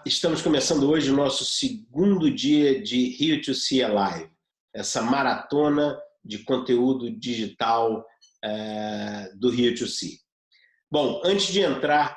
Estamos começando hoje o nosso segundo dia de Rio to See Alive, essa maratona de conteúdo digital do Rio to See. Bom, antes de entrar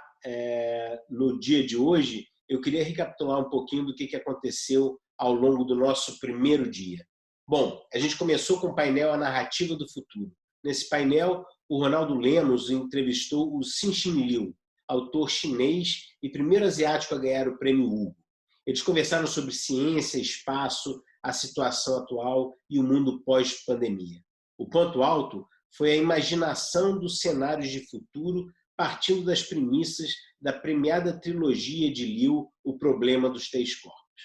no dia de hoje, eu queria recapitular um pouquinho do que aconteceu ao longo do nosso primeiro dia. Bom, a gente começou com o painel A Narrativa do Futuro. Nesse painel, o Ronaldo Lemos entrevistou o Cixin Liu, autor chinês e primeiro asiático a ganhar o Prêmio Hugo. Eles conversaram sobre ciência, espaço, a situação atual e o mundo pós-pandemia. O ponto alto foi a imaginação dos cenários de futuro partindo das premissas da premiada trilogia de Liu, O Problema dos Três Corpos.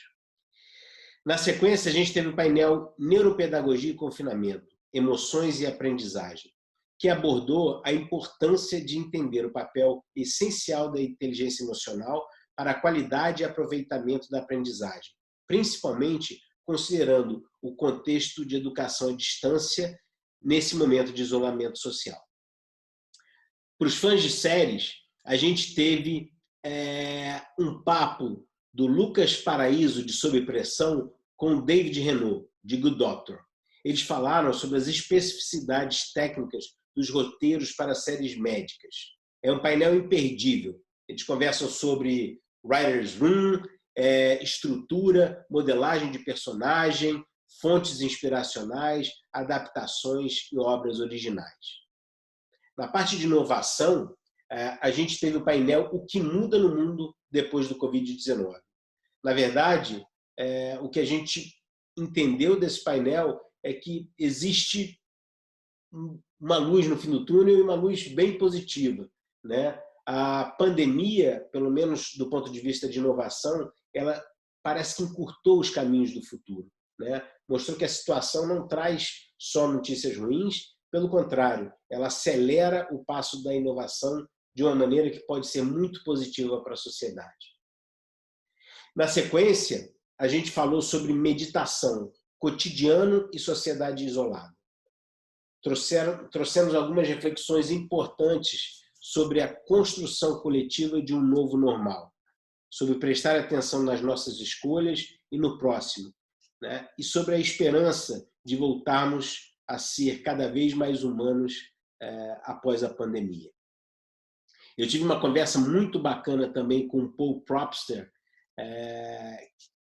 Na sequência, a gente teve o painel Neuropedagogia e Confinamento, Emoções e Aprendizagem, que abordou a importância de entender o papel essencial da inteligência emocional para a qualidade e aproveitamento da aprendizagem, principalmente considerando o contexto de educação à distância nesse momento de isolamento social. Para os fãs de séries, a gente teve um papo do Lucas Paraíso, de Sob Pressão, com o David Renault, de Good Doctor. Eles falaram sobre as especificidades técnicas dos roteiros para séries médicas. É um painel imperdível. Eles conversam sobre writer's room, estrutura, modelagem de personagem, fontes inspiracionais, adaptações e obras originais. Na parte de inovação, a gente teve o painel O que muda no mundo depois do Covid-19. Na verdade, o que a gente entendeu desse painel é que existe uma luz no fim do túnel e uma luz bem positiva, né? A pandemia, pelo menos do ponto de vista de inovação, ela parece que encurtou os caminhos do futuro, né? Mostrou que a situação não traz só notícias ruins, pelo contrário, ela acelera o passo da inovação de uma maneira que pode ser muito positiva para a sociedade. Na sequência, a gente falou sobre meditação, cotidiano e sociedade isolada. Trouxemos algumas reflexões importantes sobre a construção coletiva de um novo normal, sobre prestar atenção nas nossas escolhas e no próximo, né? E sobre a esperança de voltarmos a ser cada vez mais humanos após a pandemia. Eu tive uma conversa muito bacana também com o Paul Propster,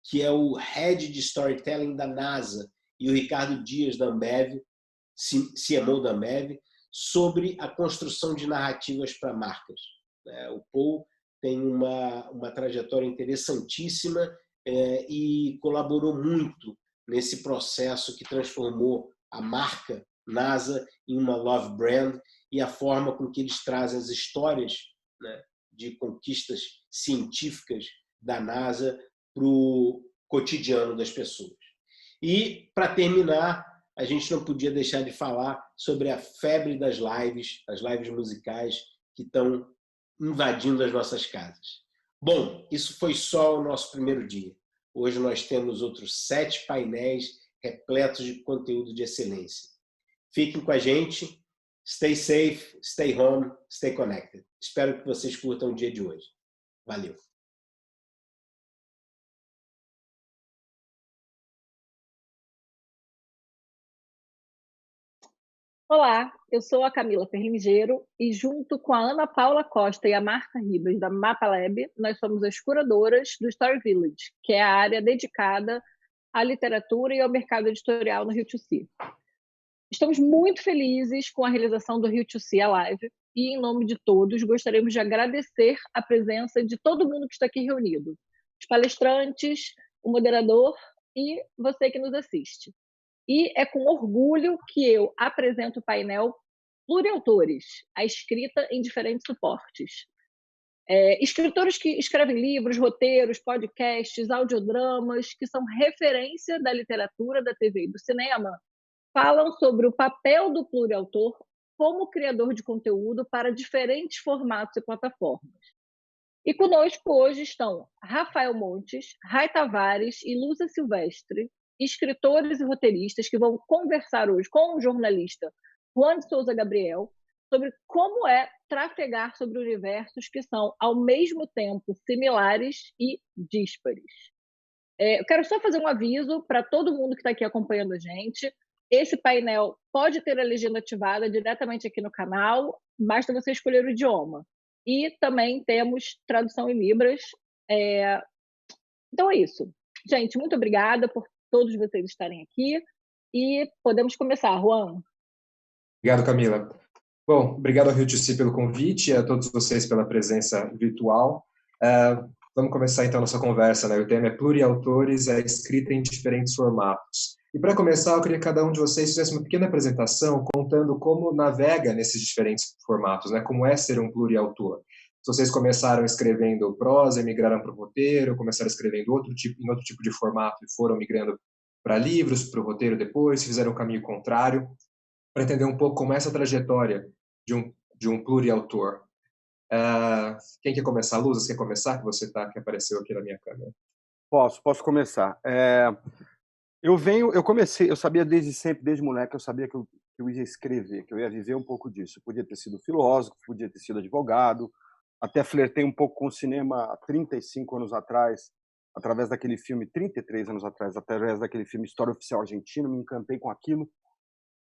que é o Head de Storytelling da NASA, e o Ricardo Dias da Ambev, CMO da Ambev, sobre a construção de narrativas para marcas. O Paul tem uma trajetória interessantíssima e colaborou muito nesse processo que transformou a marca NASA em uma love brand e a forma com que eles trazem as histórias, né, de conquistas científicas da NASA para o cotidiano das pessoas. E, para terminar, a gente não podia deixar de falar sobre a febre das lives, as lives musicais que estão invadindo as nossas casas. Bom, isso foi só o nosso primeiro dia. Hoje nós temos outros 7 painéis repletos de conteúdo de excelência. Fiquem com a gente. Stay safe, stay home, stay connected. Espero que vocês curtam o dia de hoje. Valeu! Olá, eu sou a Camila Perlingeiro e junto com a Ana Paula Costa e a Marta Ribas da MapaLab, nós somos as curadoras do Story Village, que é a área dedicada à literatura e ao mercado editorial no Rio to See. Estamos muito felizes com a realização do Rio to See Alive e, em nome de todos, gostaríamos de agradecer a presença de todo mundo que está aqui reunido, os palestrantes, o moderador e você que nos assiste. E é com orgulho que eu apresento o painel Pluriautores, a escrita em diferentes suportes. Escritores que escrevem livros, roteiros, podcasts, audiodramas, que são referência da literatura, da TV e do cinema, falam sobre o papel do pluriautor como criador de conteúdo para diferentes formatos e plataformas. E conosco hoje estão Rafael Montes, Rai Tavares e Lúcia Silvestre, escritores e roteiristas que vão conversar hoje com o jornalista Juan de Souza Gabriel sobre como é trafegar sobre universos que são, ao mesmo tempo, similares e díspares. Eu quero só fazer um aviso para todo mundo que está aqui acompanhando a gente. Esse painel pode ter a legenda ativada diretamente aqui no canal, basta você escolher o idioma. E também temos tradução em Libras. Então é isso. Gente, muito obrigada por todos vocês estarem aqui. E podemos começar, Juan. Obrigado, Camila. Bom, obrigado ao Rio2C pelo convite e a todos vocês pela presença virtual. Vamos começar então a nossa conversa, né? O tema é Pluriautores, a escrita em diferentes formatos. E para começar, eu queria que cada um de vocês fizesse uma pequena apresentação contando como navega nesses diferentes formatos, né? Como é ser um pluriautor. Se vocês começaram escrevendo prosa e migraram para o roteiro, começaram escrevendo em outro tipo de formato e foram migrando para livros, para o roteiro depois, fizeram o caminho contrário, para entender um pouco como é essa trajetória de um pluriautor. Quem quer começar? Luz, quer começar? Que apareceu aqui na minha câmera. Posso começar. Eu sabia desde sempre, desde moleque, eu sabia que eu ia escrever, que eu ia viver um pouco disso. Eu podia ter sido filósofo, podia ter sido advogado, até flertei um pouco com o cinema há 35 anos atrás, através daquele filme, 33 anos atrás, através daquele filme História Oficial Argentina, me encantei com aquilo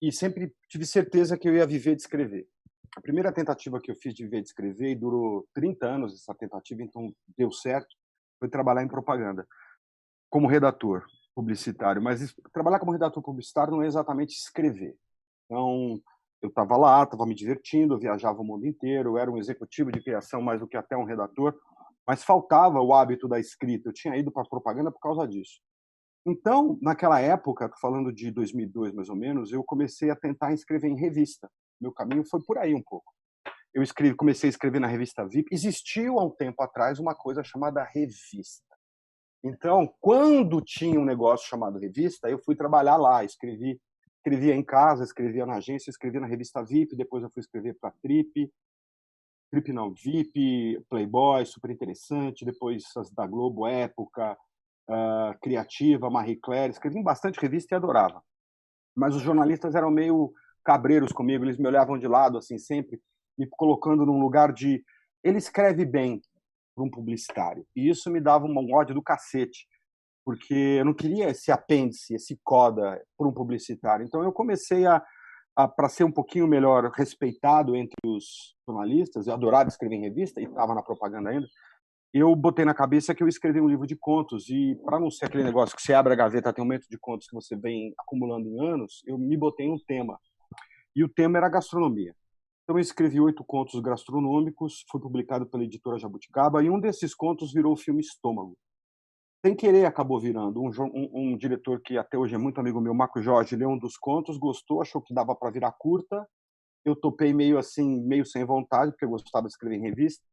e sempre tive certeza que eu ia viver de escrever. A primeira tentativa que eu fiz de viver de escrever, e durou 30 anos essa tentativa, então deu certo, foi trabalhar em propaganda, como redator publicitário. Mas trabalhar como redator publicitário não é exatamente escrever. Então, eu estava lá, estava me divertindo, eu viajava o mundo inteiro, eu era um executivo de criação mais do que até um redator, mas faltava o hábito da escrita. Eu tinha ido para a propaganda por causa disso. Então, naquela época, falando de 2002 mais ou menos, eu comecei a tentar escrever em revista. Meu caminho foi por aí um pouco. Comecei a escrever na revista VIP. Existiu há um tempo atrás uma coisa chamada revista. Então, quando tinha um negócio chamado revista, eu fui trabalhar lá, escrevia em casa, escrevia na agência, escrevia na revista VIP, depois eu fui escrever para VIP não, VIP, Playboy, super interessante, depois as da Globo, Época, Criativa, Marie Claire, escrevi em bastante revista e adorava. Mas os jornalistas eram meio cabreiros comigo, eles me olhavam de lado, assim, sempre me colocando num lugar de... Ele escreve bem para um publicitário, e isso me dava um ódio do cacete, porque eu não queria esse apêndice, esse coda para um publicitário. Então eu comecei para ser um pouquinho melhor respeitado entre os jornalistas, eu adorava escrever em revista, e estava na propaganda ainda, eu botei na cabeça que eu escrevi um livro de contos, e para não ser aquele negócio que você abre a gaveta, tem um monte de contos que você vem acumulando em anos, eu me botei um tema, e o tema era gastronomia. Então eu escrevi 8 contos gastronômicos, foi publicado pela editora Jabuticaba, e um desses contos virou o filme Estômago. Sem querer acabou virando. Um diretor que até hoje é muito amigo meu, Marco Jorge, leu um dos contos, gostou, achou que dava para virar curta, eu topei meio assim, meio sem vontade, porque eu gostava de escrever em revista,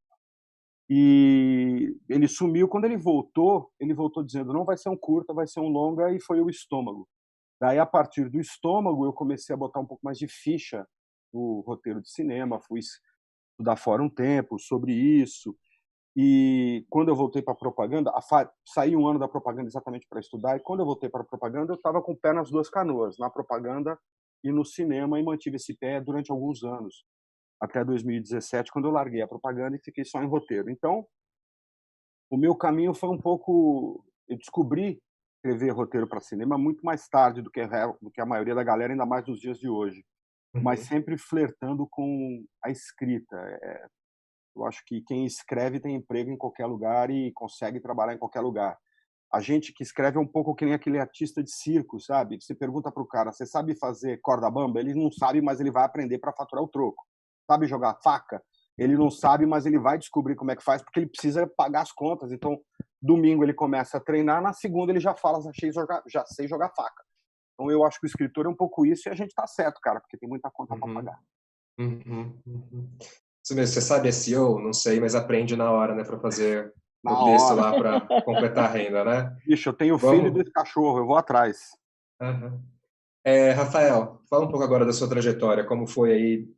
e ele sumiu. Quando ele voltou dizendo, não vai ser um curta, vai ser um longa, e foi o Estômago. Daí, a partir do Estômago, eu comecei a botar um pouco mais de ficha no roteiro de cinema, fui estudar fora um tempo sobre isso, e quando eu voltei para a propaganda, saí um ano da propaganda exatamente para estudar, e quando eu voltei para a propaganda, eu estava com o pé nas duas canoas, na propaganda e no cinema, e mantive esse pé durante alguns anos, até 2017, quando eu larguei a propaganda e fiquei só em roteiro. Então, o meu caminho foi um pouco... Eu descobri escrever roteiro para cinema muito mais tarde do que a maioria da galera, ainda mais nos dias de hoje. Mas sempre flertando com a escrita. Eu acho que quem escreve tem emprego em qualquer lugar e consegue trabalhar em qualquer lugar. A gente que escreve é um pouco que nem aquele artista de circo, sabe? Você pergunta para o cara, você sabe fazer corda bamba? Ele não sabe, mas ele vai aprender para faturar o troco. Sabe jogar faca? Ele não sabe, mas ele vai descobrir como é que faz, porque ele precisa pagar as contas. Então, domingo ele começa a treinar, na segunda ele já fala, já sei jogar faca. Então, eu acho que o escritor é um pouco isso, e a gente está certo, cara, porque tem muita conta para pagar. Isso mesmo, você sabe SEO? Não sei, mas aprende na hora, né, para fazer Na o texto hora. lá para completar a renda, né? Bicho, eu tenho filho desse cachorro, eu vou atrás. Rafael, fala um pouco agora da sua trajetória, como foi aí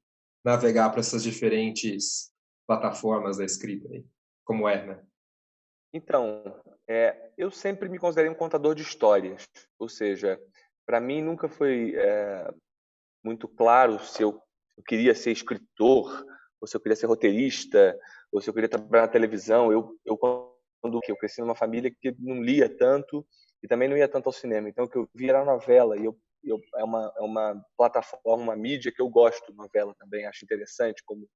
navegar para essas diferentes plataformas da escrita aí, como é, né? Então, eu sempre me considerei um contador de histórias, ou seja, para mim nunca foi muito claro se eu eu queria ser escritor, ou se eu queria ser roteirista, ou se eu queria trabalhar na televisão. Quando eu cresci numa família que não lia tanto e também não ia tanto ao cinema. Então, o que eu via era novela. E é uma plataforma, uma mídia que eu gosto, novela também. Acho interessante como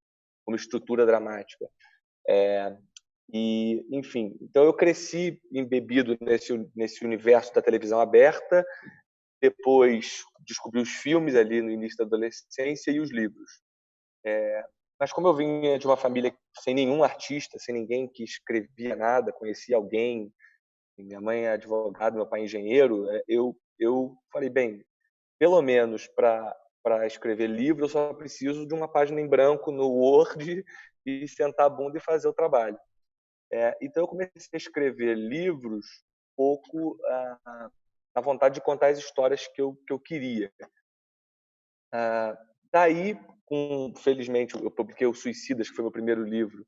estrutura dramática. E, enfim, então eu cresci embebido nesse universo da televisão aberta. Depois descobri os filmes ali no início da adolescência e os livros. Mas como eu vinha de uma família sem nenhum artista, sem ninguém que escrevia nada, conhecia alguém, minha mãe é advogada, meu pai é engenheiro, eu falei, bem, pelo menos para escrever livro eu só preciso de uma página em branco no Word e sentar a bunda e fazer o trabalho. Então eu comecei a escrever livros um pouco na vontade de contar as histórias que eu queria. Daí, felizmente, eu publiquei o Suicidas, que foi meu primeiro livro.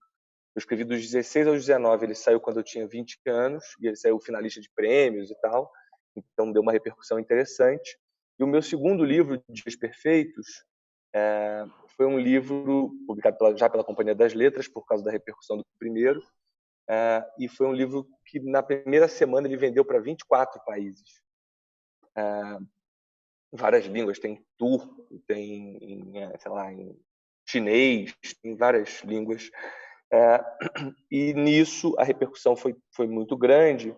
Eu escrevi dos 16 aos 19, ele saiu quando eu tinha 20 anos, e ele saiu finalista de prêmios e tal, então deu uma repercussão interessante. E o meu segundo livro, Dias Perfeitos, foi um livro publicado já pela Companhia das Letras, por causa da repercussão do primeiro, e foi um livro que na primeira semana ele vendeu para 24 países. Várias línguas, tem turco, tem em chinês, em várias línguas. E nisso a repercussão foi muito grande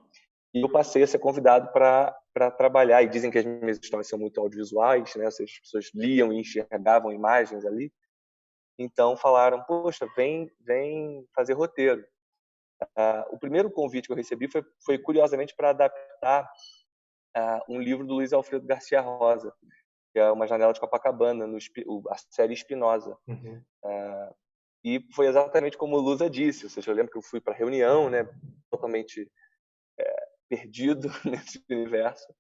e eu passei a ser convidado para trabalhar. E dizem que as minhas histórias são muito audiovisuais, né? As pessoas liam e enxergavam imagens ali. Então falaram, poxa, vem fazer roteiro. O primeiro convite que eu recebi foi curiosamente para adaptar um livro do Luiz Alfredo Garcia Rosa, que é Uma Janela de Copacabana, a série Espinosa. Uhum. E foi exatamente como o Lusa disse, ou seja, eu lembro que eu fui para a reunião, né, totalmente perdido nesse universo,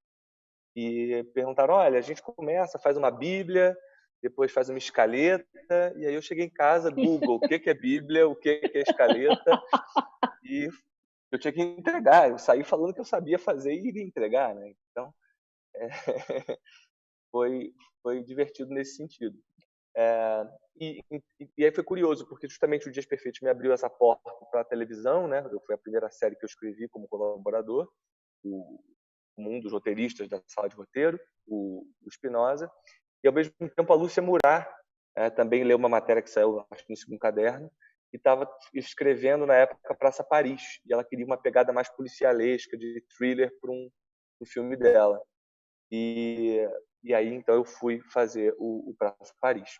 e perguntaram, olha, a gente começa, faz uma Bíblia, depois faz uma escaleta, e aí eu cheguei em casa, Google, o que é Bíblia, o que é escaleta, e eu tinha que entregar, eu saí falando que eu sabia fazer e iria entregar, né? Então, foi divertido nesse sentido. E aí foi curioso, porque justamente o Dias Perfeitos me abriu essa porta para a televisão, né? Foi a primeira série que eu escrevi como colaborador, um dos roteiristas da sala de roteiro, o Espinosa, e ao mesmo tempo a Lúcia Murat também leu uma matéria que saiu, acho que no segundo caderno, e estava escrevendo na época Praça Paris, e ela queria uma pegada mais policialesca, de thriller para um filme dela. E aí então eu fui fazer o Praça Paris.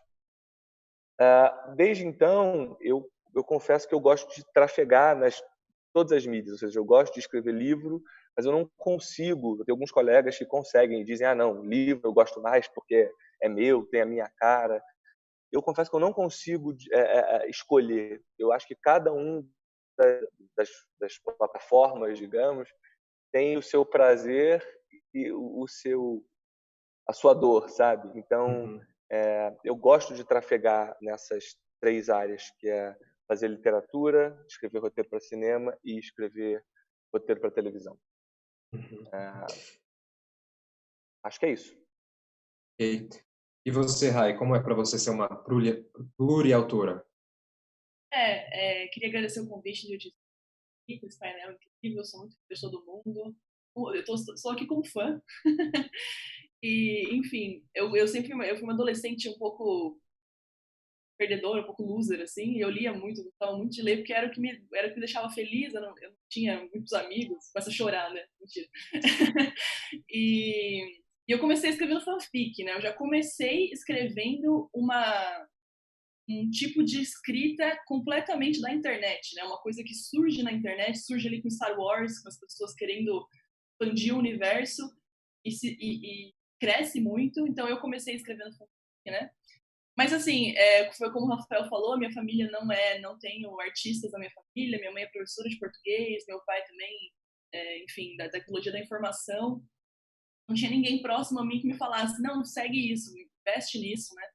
Desde então eu confesso que eu gosto de trafegar todas as mídias, ou seja, eu gosto de escrever livro, mas eu não consigo. Eu tenho alguns colegas que conseguem e dizem, não, livro eu gosto mais porque é meu, tem a minha cara. Eu confesso que eu não consigo escolher. Eu acho que cada um das plataformas, digamos, tem o seu prazer e a sua dor, sabe? Então, eu gosto de trafegar nessas 3 áreas, que é fazer literatura, escrever roteiro para cinema e escrever roteiro para televisão. Acho que é isso. Okay. E você, Rai, como é para você ser uma pluriautora? Queria agradecer o convite de eu com esse painel incrível, eu sou muito pessoa do mundo, eu sou aqui como fã. E, enfim, eu sempre fui uma adolescente um pouco perdedora, um pouco loser, assim, e eu lia muito, gostava muito de ler, porque era o que me deixava feliz, eu não tinha muitos amigos, começa a chorar, né? Mentira. E eu comecei escrevendo fanfic, né? Eu já comecei escrevendo um tipo de escrita completamente da internet, né? Uma coisa que surge na internet, surge ali com Star Wars, com as pessoas querendo expandir o universo e cresce muito. Então eu comecei escrevendo fanfic, né? Mas assim, foi como o Rafael falou, minha família não tenho artistas na minha família, minha mãe é professora de português, meu pai também, enfim, da tecnologia da informação. Não tinha ninguém próximo a mim que me falasse, não, segue isso, investe nisso, né?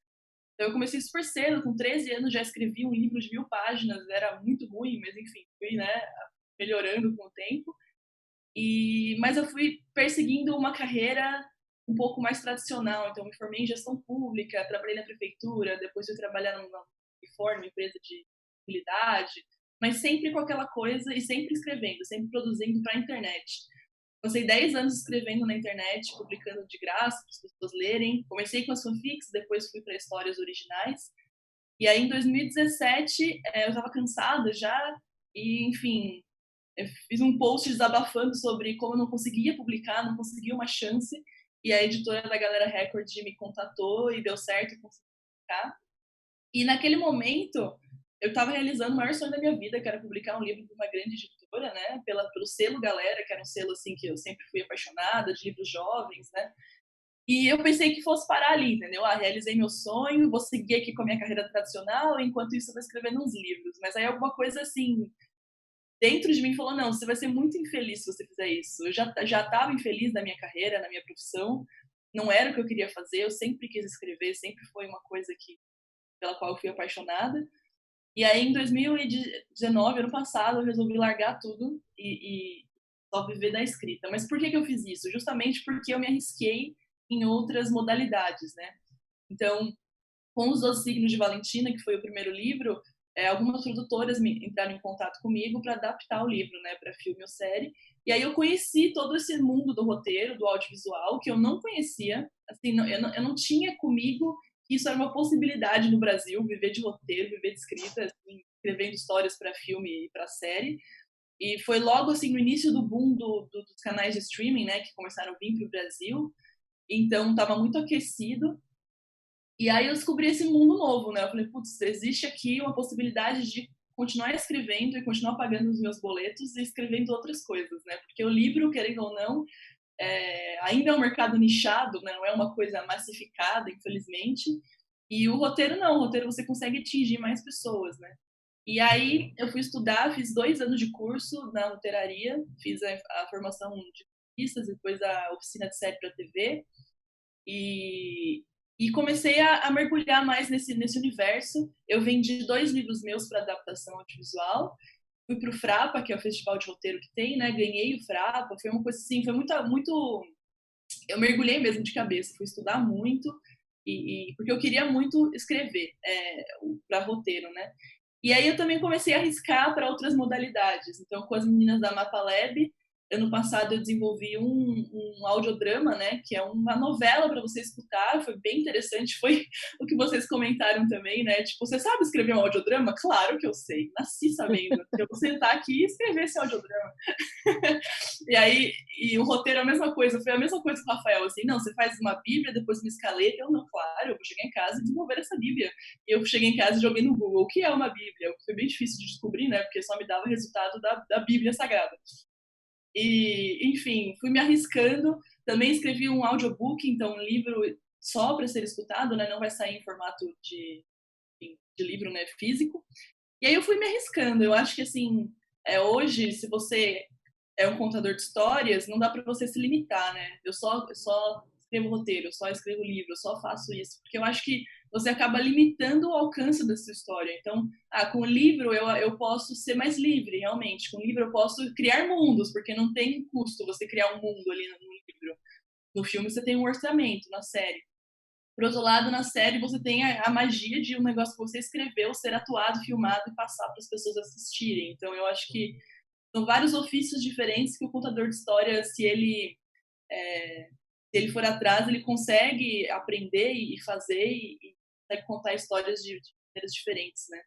Então eu comecei super cedo, com 13 anos já escrevi um livro de 1000 páginas, era muito ruim, mas enfim, fui, né, melhorando com o tempo. Mas eu fui perseguindo uma carreira um pouco mais tradicional. Então, me formei em gestão pública, trabalhei na prefeitura, depois fui trabalhar numa Uniforme, empresa de mobilidade, mas sempre com aquela coisa e sempre escrevendo, sempre produzindo para a internet. Passei 10 anos escrevendo na internet, publicando de graça para as pessoas lerem. Comecei com as fanfics, depois fui para histórias originais. E aí, em 2017, eu estava cansada já e, enfim, eu fiz um post desabafando sobre como eu não conseguia publicar, não conseguia uma chance. E a editora da Galera Record me contatou e deu certo, eu consegui publicar. E naquele momento, eu estava realizando o maior sonho da minha vida, que era publicar um livro de uma grande editora, né? Pelo selo Galera, que era um selo assim que eu sempre fui apaixonada, de livros jovens, né? E eu pensei que fosse parar ali, entendeu? Realizei meu sonho, vou seguir aqui com a minha carreira tradicional, enquanto isso eu vou escrevendo uns livros. Mas aí alguma coisa assim, dentro de mim falou, não, você vai ser muito infeliz se você fizer isso. Eu já estava infeliz na minha carreira, na minha profissão, não era o que eu queria fazer, eu sempre quis escrever, sempre foi uma coisa pela qual eu fui apaixonada. E aí, em 2019, ano passado, eu resolvi largar tudo e só viver da escrita. Mas por que eu fiz isso? Justamente porque eu me arrisquei em outras modalidades, né? Então, com os 12 Signos de Valentina, que foi o primeiro livro, algumas produtoras entraram em contato comigo para adaptar o livro, né, para filme ou série. E aí eu conheci todo esse mundo do roteiro, do audiovisual, que eu não conhecia. Assim, eu não tinha comigo que isso era uma possibilidade no Brasil, viver de roteiro, viver de escrita, assim, escrevendo histórias para filme e para série. E foi logo assim no início do boom dos canais de streaming, né, que começaram a vir para o Brasil. Então estava muito aquecido. E aí eu descobri esse mundo novo, né? Eu falei, putz, existe aqui uma possibilidade de continuar escrevendo e continuar pagando os meus boletos e escrevendo outras coisas, né? Porque o livro, querendo ou não, ainda é um mercado nichado, né? Não é uma coisa massificada, infelizmente. E o roteiro não, o roteiro você consegue atingir mais pessoas, né? E aí eu fui estudar, fiz 2 anos de curso na roteiraria, fiz a formação de artistas, depois a oficina de série para TV. E comecei a mergulhar mais nesse universo. Eu vendi 2 livros meus para adaptação audiovisual. Fui para o Frapa, que é o festival de roteiro que tem, né? Ganhei o Frapa. Foi uma coisa assim, foi muito... Eu mergulhei mesmo de cabeça. Fui estudar muito, porque eu queria muito escrever para roteiro, né? E aí eu também comecei a arriscar para outras modalidades. Então, com as meninas da Mapa Lab, ano passado eu desenvolvi um audiodrama, né, que é uma novela para você escutar, foi bem interessante, foi o que vocês comentaram também, né, tipo, você sabe escrever um audiodrama? Claro que eu sei, nasci sabendo, eu vou sentar aqui e escrever esse audiodrama. E aí, o roteiro é a mesma coisa, foi a mesma coisa com o Rafael, assim, não, você faz uma bíblia, depois uma escaleta, eu não, claro, eu vou chegar em casa e desenvolver essa bíblia. E eu cheguei em casa e joguei no Google, o que é uma bíblia? Foi bem difícil de descobrir, né, porque só me dava o resultado da Bíblia Sagrada. E, enfim, fui me arriscando. Também escrevi um audiobook, então um livro só para ser escutado, né? Não vai sair em formato de livro, né, físico. E aí eu fui me arriscando. Eu acho que, assim, hoje, se você é um contador de histórias, não dá para você se limitar, né? Eu só escrevo roteiro, eu só escrevo livro, eu só faço isso. Porque eu acho que você acaba limitando o alcance da sua história. Então, com o livro eu posso ser mais livre, realmente. Com o livro eu posso criar mundos, porque não tem custo você criar um mundo ali no livro. No filme você tem um orçamento, na série. Por outro lado, na série você tem a magia de um negócio que você escreveu ser atuado, filmado e passar para as pessoas assistirem. Então, eu acho que são vários ofícios diferentes que o contador de história, se ele for atrás, ele consegue aprender e fazer e consegue contar histórias de maneiras diferentes, né?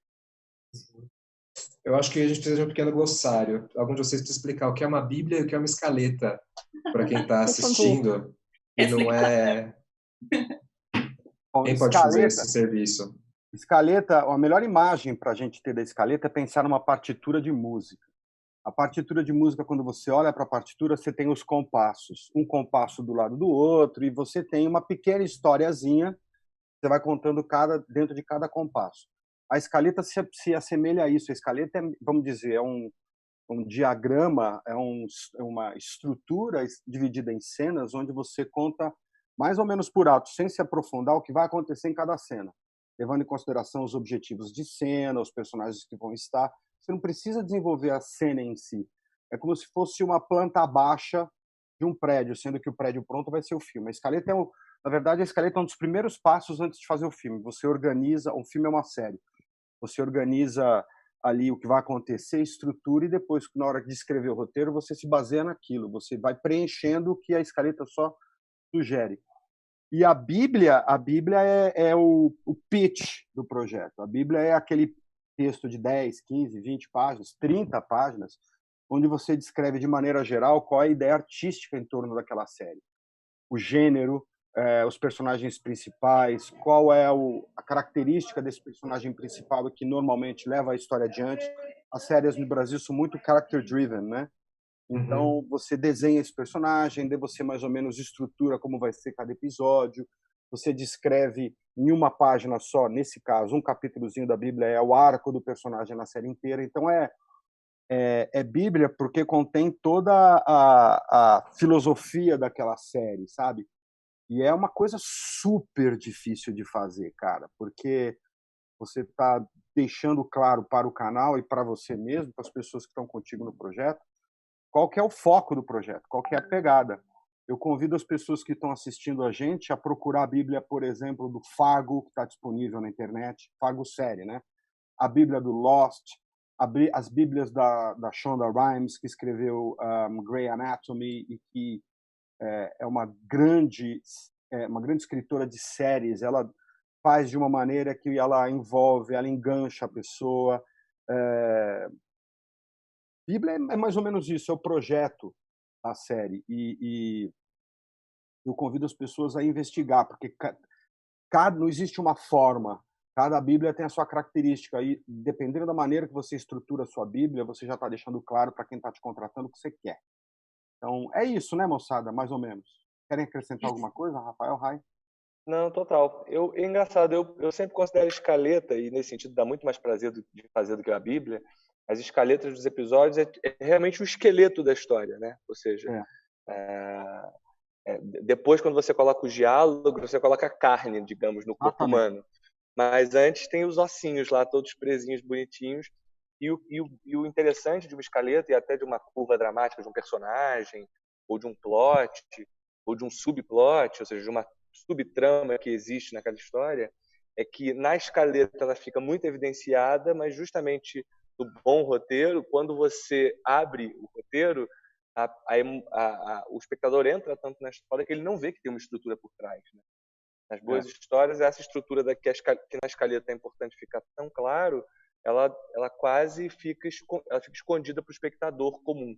Eu acho que a gente precisa de um pequeno glossário. Algum de vocês precisa explicar o que é uma bíblia e o que é uma escaleta para quem está assistindo e não é... Quem pode fazer esse serviço? Escaleta, a melhor imagem para a gente ter da escaleta é pensar numa partitura de música. A partitura de música, quando você olha para a partitura, você tem os compassos, um compasso do lado do outro, e você tem uma pequena historiazinha, você vai contando dentro de cada compasso. A escaleta se assemelha a isso. A escaleta vamos dizer, é um diagrama, é uma estrutura dividida em cenas, onde você conta mais ou menos por alto, sem se aprofundar, o que vai acontecer em cada cena, levando em consideração os objetivos de cena, os personagens que vão estar. Você não precisa desenvolver a cena em si. É como se fosse uma planta baixa de um prédio, sendo que o prédio pronto vai ser o filme. A escaleta na verdade, a escaleta é um dos primeiros passos antes de fazer o filme. Você organiza, um filme é uma série. Você organiza ali o que vai acontecer, estrutura, e depois, na hora de escrever o roteiro, você se baseia naquilo. Você vai preenchendo o que a escaleta só sugere. E a Bíblia é o pitch do projeto. A Bíblia é aquele texto de 10, 15, 20 páginas, 30 páginas, onde você descreve de maneira geral qual é a ideia artística em torno daquela série. O gênero, os personagens principais, qual é a característica desse personagem principal que normalmente leva a história adiante. As séries no Brasil são muito character-driven, né? Então, você desenha esse personagem, daí você mais ou menos estrutura como vai ser cada episódio, você descreve em uma página só, nesse caso, um capítulozinho da Bíblia é o arco do personagem na série inteira. Então, é Bíblia porque contém toda a filosofia daquela série, sabe? E é uma coisa super difícil de fazer, cara, porque você está deixando claro para o canal e para você mesmo, para as pessoas que estão contigo no projeto, qual que é o foco do projeto, qual que é a pegada. Eu convido as pessoas que estão assistindo a gente a procurar a Bíblia, por exemplo, do Fago, que está disponível na internet, Fago série, né? A Bíblia do Lost, as Bíblias da Shonda Rhimes, que escreveu Grey Anatomy e que é uma grande escritora de séries. Ela faz de uma maneira que ela envolve, ela engancha a pessoa. Bíblia é mais ou menos isso, é o projeto da série. E eu convido as pessoas a investigar, porque não existe uma forma. Cada Bíblia tem a sua característica. E dependendo da maneira que você estrutura a sua Bíblia, você já está deixando claro para quem está te contratando o que você quer. Então, é isso, né, moçada? Mais ou menos. Querem acrescentar alguma coisa, Rafael, Rai? Não, total. É engraçado, eu sempre considero a escaleta, e nesse sentido dá muito mais prazer de fazer do que a Bíblia, as escaletas dos episódios é realmente o esqueleto da história, né? Ou seja, depois, quando você coloca o diálogo, você coloca a carne, digamos, no corpo humano. Mas antes tem os ossinhos lá, todos presinhos, bonitinhos. E o interessante de uma escaleta e até de uma curva dramática de um personagem, ou de um plot, ou de um subplot, ou seja, de uma subtrama que existe naquela história, é que na escaleta ela fica muito evidenciada, mas justamente no bom roteiro, quando você abre o roteiro, o espectador entra tanto na história que ele não vê que tem uma estrutura por trás, né? Nas boas histórias, essa estrutura que na escaleta é importante ficar tão claro, ela quase fica escondida para o espectador comum.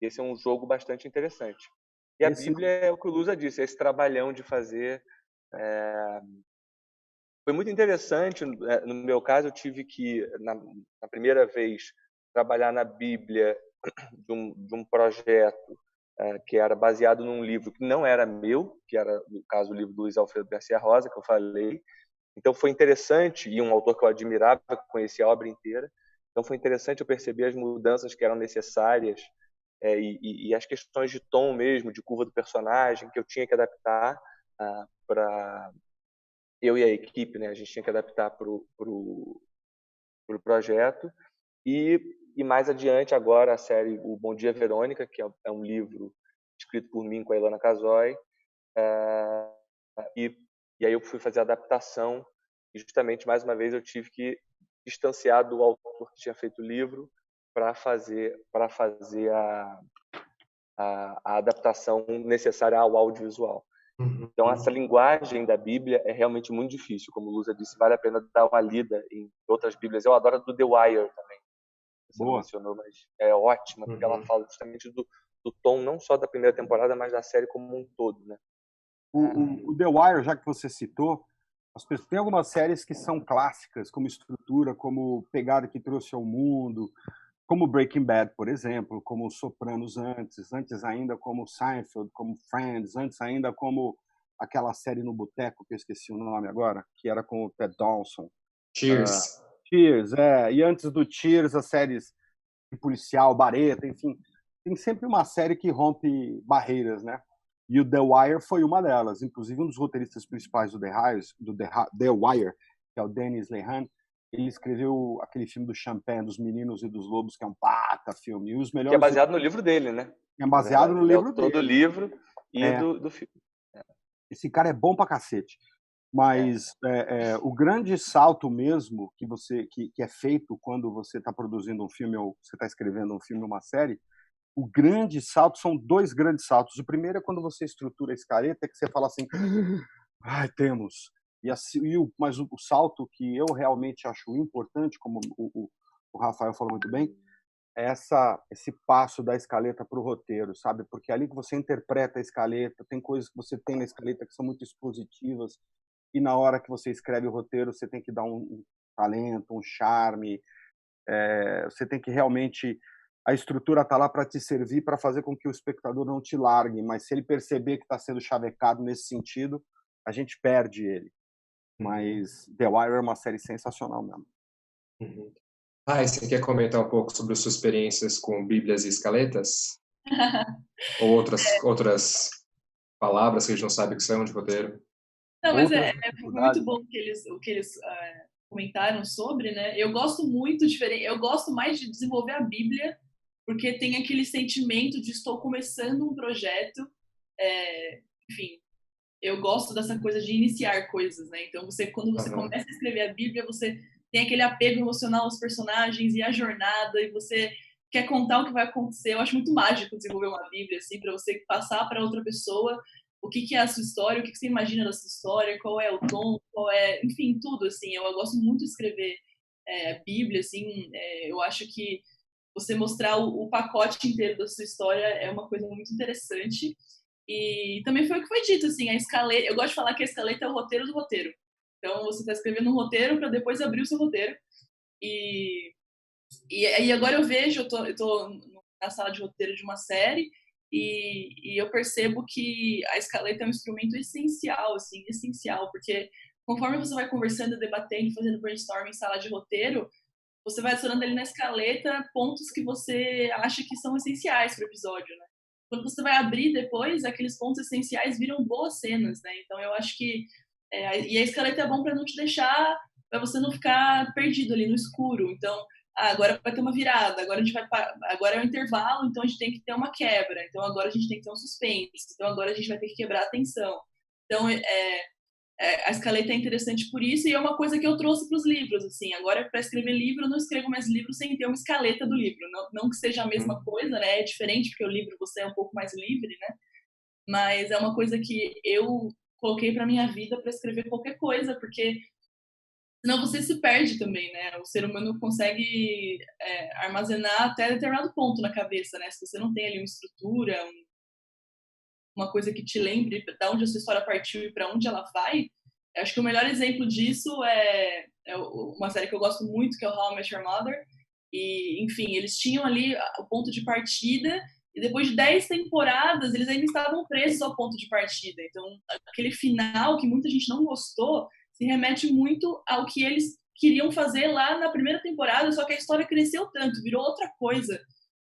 Esse é um jogo bastante interessante. E a Bíblia é o que o Lusa disse, é esse trabalhão de fazer. Foi muito interessante. No meu caso, eu tive que, na primeira vez, trabalhar na Bíblia de um projeto que era baseado num livro que não era meu, que era, no caso, o livro do Luiz Alfredo Garcia Rosa, que eu falei. Então foi interessante, e um autor que eu admirava, que conhecia a obra inteira. Então foi interessante eu perceber as mudanças que eram necessárias e as questões de tom mesmo, de curva do personagem, que eu tinha que adaptar para eu e a equipe, né? A gente tinha que adaptar para o projeto. E mais adiante agora a série O Bom Dia Verônica, que é um livro escrito por mim com a Ilana Casoy, e aí eu fui fazer a adaptação e justamente mais uma vez eu tive que distanciar do autor que tinha feito o livro para fazer a adaptação necessária ao audiovisual. Então essa linguagem da Bíblia é realmente muito difícil, como o Lusa disse, vale a pena dar uma lida em outras Bíblias. Eu adoro a do The Wire também. Você mencionou, mas é ótima, porque ela fala justamente do tom não só da primeira temporada, mas da série como um todo, né? O The Wire, já que você citou, tem algumas séries que são clássicas, como estrutura, como pegada que trouxe ao mundo, como Breaking Bad, por exemplo, como Sopranos antes ainda como Seinfeld, como Friends, antes ainda como aquela série no boteco, que eu esqueci o nome agora, que era com o Ted Danson. Cheers. Cheers, e antes do Cheers, as séries de policial, Bareta, enfim, tem sempre uma série que rompe barreiras, né? E o The Wire foi uma delas. Inclusive, um dos roteiristas principais do The Wire, que é o Dennis Lehane, ele escreveu aquele filme do Champagne, dos Meninos e dos Lobos, que é um baita filme. E os melhores... Que é baseado no livro dele, né? É baseado no livro dele. Do livro e do filme. Esse cara é bom pra cacete. Mas o grande salto mesmo que é feito quando você está produzindo um filme ou você está escrevendo um filme ou uma série, o grande salto são dois grandes saltos. O primeiro é quando você estrutura a escaleta, que você fala assim, temos. Mas o salto que eu realmente acho importante, como o Rafael falou muito bem, é esse passo da escaleta para o roteiro, sabe? Porque é ali que você interpreta a escaleta, tem coisas que você tem na escaleta que são muito expositivas, e na hora que você escreve o roteiro, você tem que dar um talento, um charme, você tem que realmente... A estrutura está lá para te servir, para fazer com que o espectador não te largue, mas se ele perceber que está sendo chavecado nesse sentido, a gente perde ele. Mas The Wire é uma série sensacional mesmo. Uhum. Você quer comentar um pouco sobre suas experiências com bíblias e escaletas? Ou outras palavras que a gente não sabe que são de roteiro? Não, mas muito bom o que eles comentaram sobre, né? Eu gosto mais de desenvolver a Bíblia, porque tem aquele sentimento de estou começando um projeto, enfim, eu gosto dessa coisa de iniciar coisas, né? Então, quando você começa a escrever a Bíblia, você tem aquele apego emocional aos personagens e à jornada, e você quer contar o que vai acontecer. Eu acho muito mágico desenvolver uma Bíblia, assim, para você passar para outra pessoa o que é a sua história, o que você imagina da sua história, qual é o tom, enfim, tudo, assim. Eu gosto muito de escrever Bíblia, assim. Eu acho que você mostrar o pacote inteiro da sua história é uma coisa muito interessante. E também foi o que foi dito, assim, a escaleta. Eu gosto de falar que a escaleta é o roteiro do roteiro. Então, você está escrevendo um roteiro para depois abrir o seu roteiro. E agora eu vejo, eu tô na sala de roteiro de uma série e eu percebo que a escaleta é um instrumento essencial, assim, essencial, porque conforme você vai conversando, debatendo, fazendo brainstorming em sala de roteiro, você vai adicionando ali na escaleta pontos que você acha que são essenciais para o episódio, né? Quando você vai abrir depois, aqueles pontos essenciais viram boas cenas, né? Então eu acho que e a escaleta é bom para não te deixar, para você não ficar perdido ali no escuro. Então, agora vai ter uma virada, agora é um intervalo, então a gente tem que ter uma quebra. Então agora a gente tem que ter um suspense. Então agora a gente vai ter que quebrar a tensão. Então a escaleta é interessante por isso, e é uma coisa que eu trouxe para os livros, assim. Agora, para escrever livro, eu não escrevo mais livro sem ter uma escaleta do livro. Não que seja a mesma coisa, né? É diferente, porque o livro você é um pouco mais livre, né? Mas é uma coisa que eu coloquei para minha vida para escrever qualquer coisa, porque senão você se perde também, né? O ser humano consegue armazenar até determinado ponto na cabeça, né? Se você não tem ali uma estrutura, uma coisa que te lembre de onde a sua história partiu e para onde ela vai. Acho que o melhor exemplo disso é uma série que eu gosto muito, que é o How I Met Your Mother. E, enfim, eles tinham ali o ponto de partida e depois de 10 temporadas eles ainda estavam presos ao ponto de partida. Então, aquele final que muita gente não gostou se remete muito ao que eles queriam fazer lá na primeira temporada, só que a história cresceu tanto, virou outra coisa.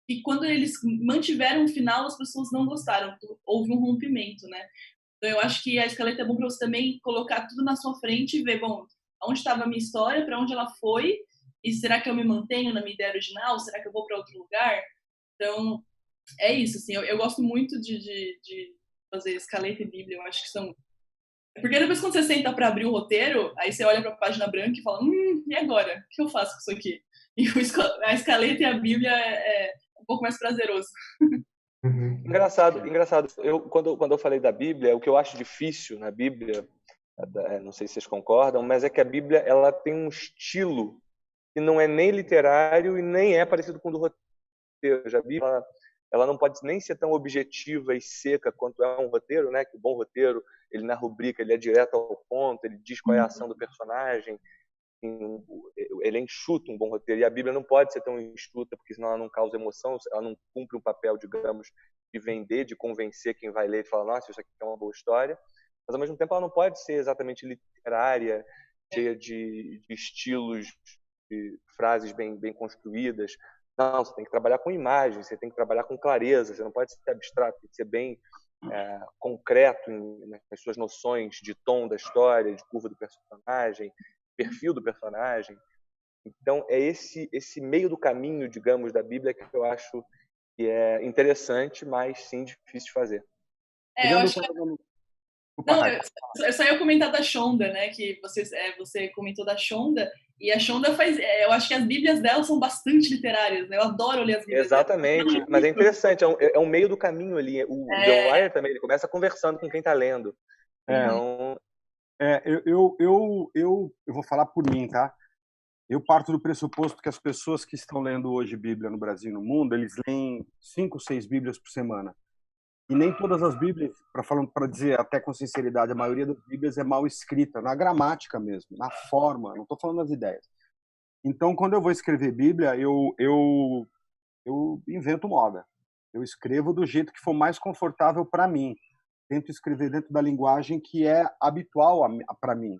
E quando eles mantiveram o final, as pessoas não gostaram. Houve um rompimento, né? Então, eu acho que a escaleta é bom para você também colocar tudo na sua frente e ver, bom, onde estava a minha história, para onde ela foi, e será que eu me mantenho na minha ideia original? Será que eu vou para outro lugar? Então, é isso, assim, eu gosto muito de fazer escaleta e Bíblia, eu acho que são... Porque depois quando você senta para abrir o roteiro, aí você olha para a página branca e fala, e agora? O que eu faço com isso aqui? E a escaleta e a Bíblia é um pouco mais prazeroso. Engraçado. Quando eu falei da Bíblia, o que eu acho difícil na Bíblia, não sei se vocês concordam, mas é que a Bíblia ela tem um estilo que não é nem literário e nem é parecido com o do roteiro. A Bíblia ela não pode nem ser tão objetiva e seca quanto é um roteiro, né? Que o bom roteiro, ele na rubrica, ele é direto ao ponto, ele diz qual é a ação do personagem, ele é enxuto, um bom roteiro. E a Bíblia não pode ser tão enxuta, porque senão ela não causa emoção, ela não cumpre um papel, digamos, de vender, de convencer quem vai ler e falar, nossa, isso aqui é uma boa história. Mas, ao mesmo tempo, ela não pode ser exatamente literária, cheia de estilos, de frases bem construídas. Não, você tem que trabalhar com imagens, você tem que trabalhar com clareza, você não pode ser abstrato, tem que ser bem concreto nas suas noções de tom da história, de curva do personagem, perfil do personagem. Então, é esse meio do caminho, digamos, da Bíblia que eu acho E é interessante, mas sim difícil de fazer. Eu acho que... Não, eu só ia comentar da Shonda, né? Que você comentou da Shonda, e a Shonda faz. Eu acho que as Bíblias dela são bastante literárias, né? Eu adoro ler as Bíblias Exatamente, dela. mas é interessante, é um meio do caminho ali. O The Wire também, ele começa conversando com quem está lendo. Então. Eu vou falar por mim, tá? Eu parto do pressuposto que as pessoas que estão lendo hoje Bíblia no Brasil e no mundo, eles leem 5, 6 Bíblias por semana. E nem todas as Bíblias, para dizer até com sinceridade, a maioria das Bíblias é mal escrita, na gramática mesmo, na forma, não estou falando das ideias. Então, quando eu vou escrever Bíblia, eu invento moda. Eu escrevo do jeito que for mais confortável para mim. Tento escrever dentro da linguagem que é habitual para mim.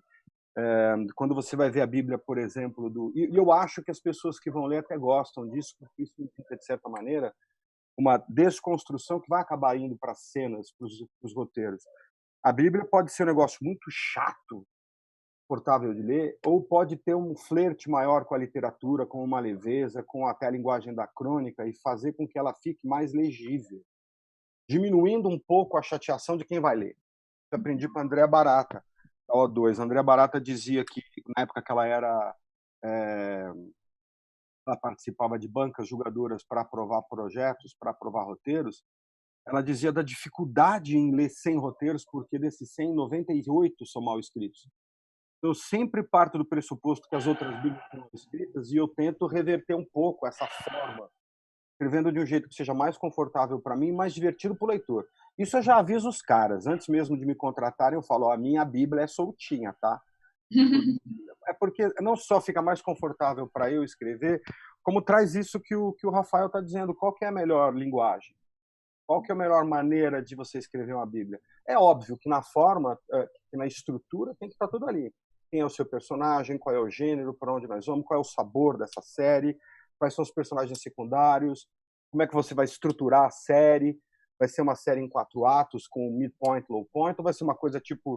Quando você vai ver a Bíblia, por exemplo, e eu acho que as pessoas que vão ler até gostam disso, porque isso implica, de certa maneira, uma desconstrução que vai acabar indo para as cenas, para os roteiros. A Bíblia pode ser um negócio muito chato, confortável de ler, ou pode ter um flerte maior com a literatura, com uma leveza, com até a linguagem da crônica, e fazer com que ela fique mais legível, diminuindo um pouco a chateação de quem vai ler. Eu aprendi com a Andréa Barata, da O2. A Andréa Barata dizia que, na época que ela era... ela participava de bancas julgadoras para aprovar projetos, para aprovar roteiros, ela dizia da dificuldade em ler 100 roteiros, porque desses 100, 98 são mal escritos. Eu sempre parto do pressuposto que as outras Bíblias são mal escritas e eu tento reverter um pouco essa forma, escrevendo de um jeito que seja mais confortável para mim e mais divertido para o leitor. Isso eu já aviso os caras. Antes mesmo de me contratarem, eu falo, a minha Bíblia é soltinha, tá? É porque não só fica mais confortável para eu escrever, como traz isso que o Rafael está dizendo. Qual que é a melhor linguagem? Qual que é a melhor maneira de você escrever uma Bíblia? É óbvio que na forma, que na estrutura, tem que estar tudo ali. Quem é o seu personagem, qual é o gênero, para onde nós vamos, qual é o sabor dessa série, quais são os personagens secundários, como é que você vai estruturar a série, vai ser uma série em 4 atos, com midpoint, low point, ou vai ser uma coisa tipo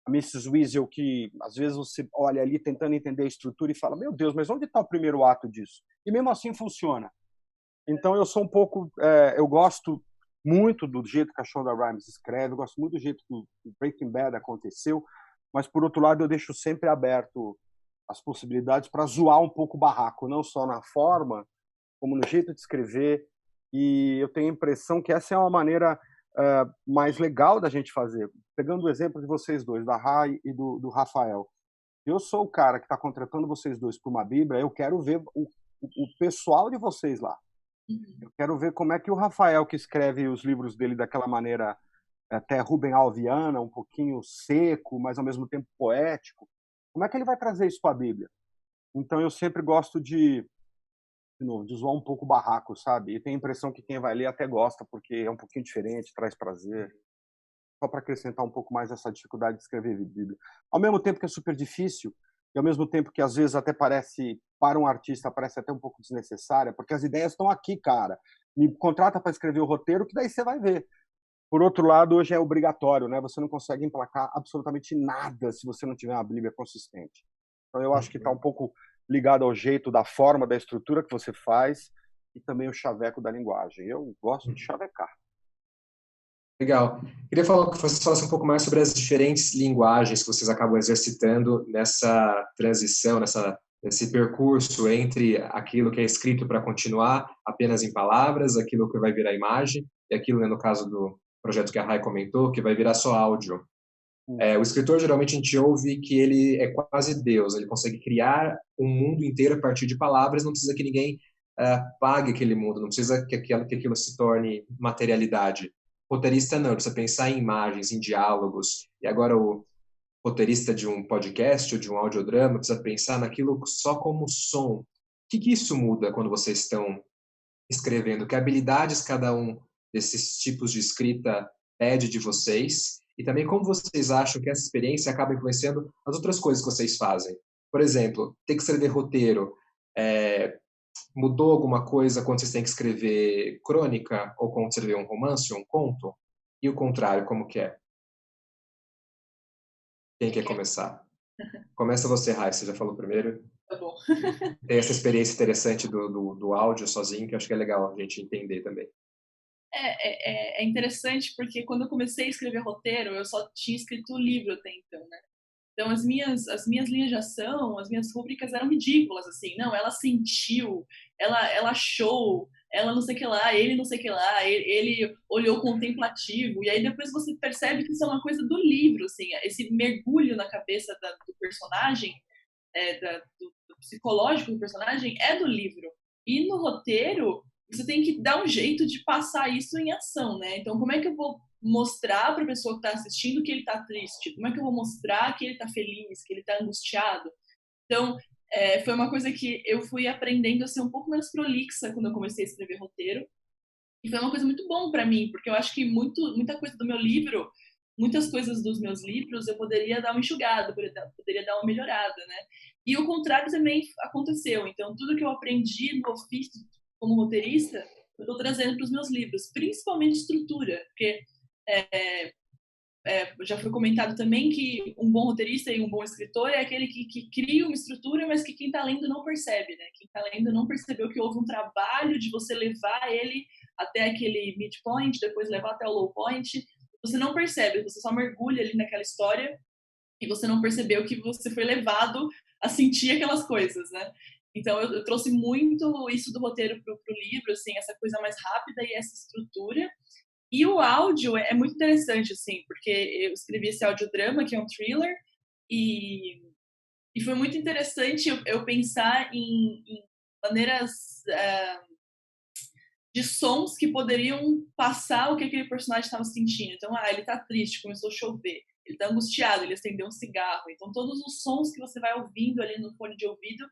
a Mrs. Weasel, que às vezes você olha ali tentando entender a estrutura e fala, meu Deus, mas onde está o primeiro ato disso? E mesmo assim funciona. Então eu sou um pouco, eu gosto muito do jeito que a Shonda Rhimes escreve, eu gosto muito do jeito que o Breaking Bad aconteceu, mas por outro lado eu deixo sempre aberto as possibilidades para zoar um pouco o barraco, não só na forma, como no jeito de escrever, e eu tenho a impressão que essa é uma maneira mais legal da gente fazer. Pegando o exemplo de vocês dois, da Rai e do Rafael. Eu sou o cara que está contratando vocês dois para uma Bíblia, eu quero ver o pessoal de vocês lá. Eu quero ver como é que o Rafael, que escreve os livros dele daquela maneira até Rubem Alviana, um pouquinho seco, mas ao mesmo tempo poético, como é que ele vai trazer isso para a Bíblia? Então eu sempre gosto de zoar um pouco o barraco, sabe? E tenho a impressão que quem vai ler até gosta, porque é um pouquinho diferente, traz prazer. Só para acrescentar um pouco mais essa dificuldade de escrever Bíblia. Ao mesmo tempo que é super difícil, e ao mesmo tempo que às vezes até parece, para um artista, parece até um pouco desnecessária, porque as ideias estão aqui, cara. Me contrata para escrever o roteiro, que daí você vai ver. Por outro lado, hoje é obrigatório, né? Você não consegue emplacar absolutamente nada se você não tiver uma Bíblia consistente. Então eu acho que está um pouco ligado ao jeito, da forma, da estrutura que você faz e também o chaveco da linguagem. Eu gosto de chavecar. Legal. Queria falar que vocês falassem um pouco mais sobre as diferentes linguagens que vocês acabam exercitando nessa transição, nesse percurso entre aquilo que é escrito para continuar apenas em palavras, aquilo que vai virar imagem, e aquilo, né, no caso do projeto que a Rai comentou, que vai virar só áudio. O escritor, geralmente, a gente ouve que ele é quase Deus, ele consegue criar um mundo inteiro a partir de palavras, não precisa que ninguém pague aquele mundo, não precisa que aquilo se torne materialidade. O roteirista não, ele precisa pensar em imagens, em diálogos, e agora o roteirista de um podcast ou de um audiodrama precisa pensar naquilo só como som. O que isso muda quando vocês estão escrevendo? Que habilidades cada um desses tipos de escrita pede de vocês? E também como vocês acham que essa experiência acaba influenciando as outras coisas que vocês fazem? Por exemplo, ter que escrever roteiro, mudou alguma coisa quando vocês têm que escrever crônica ou quando escrever um romance ou um conto? E o contrário, como que é? Quem quer começar? Começa você, Rai, você já falou primeiro. Tá bom. Tem essa experiência interessante do áudio sozinho, que eu acho que é legal a gente entender também. É interessante porque quando eu comecei a escrever roteiro, eu só tinha escrito livro até então, né? Então as minhas linhas de ação, as minhas rúbricas eram ridículas, assim. Não, ela sentiu, ela achou, ela não sei o que lá, ele não sei o que lá, ele olhou contemplativo. E aí depois você percebe que isso é uma coisa do livro, assim, esse mergulho na cabeça do personagem, do psicológico do personagem é do livro. E no roteiro, você tem que dar um jeito de passar isso em ação, né? Então, como é que eu vou mostrar para a pessoa que está assistindo que ele está triste? Como é que eu vou mostrar que ele está feliz, que ele está angustiado? Então, foi uma coisa que eu fui aprendendo a ser um pouco menos prolixa quando eu comecei a escrever roteiro. E foi uma coisa muito bom para mim, porque eu acho que muita coisa do meu livro, muitas coisas dos meus livros, eu poderia dar uma enxugada, poderia dar uma melhorada, né? E o contrário também aconteceu. Então, tudo que eu aprendi no ofício como roteirista, eu estou trazendo para os meus livros, principalmente estrutura, porque já foi comentado também que um bom roteirista e um bom escritor é aquele que cria uma estrutura, mas que quem está lendo não percebe, né? Quem está lendo não percebeu que houve um trabalho de você levar ele até aquele midpoint, depois levar até o low point. Você não percebe, você só mergulha ali naquela história e você não percebeu que você foi levado a sentir aquelas coisas, né? Então eu trouxe muito isso do roteiro pro livro, assim, essa coisa mais rápida e essa estrutura. E o áudio é muito interessante, assim, porque eu escrevi esse audiodrama, que é um thriller, e foi muito interessante eu pensar em maneiras de sons que poderiam passar o que aquele personagem estava sentindo. Então, ele tá triste, começou a chover, ele tá angustiado, ele acendeu um cigarro. Então, todos os sons que você vai ouvindo ali no fone de ouvido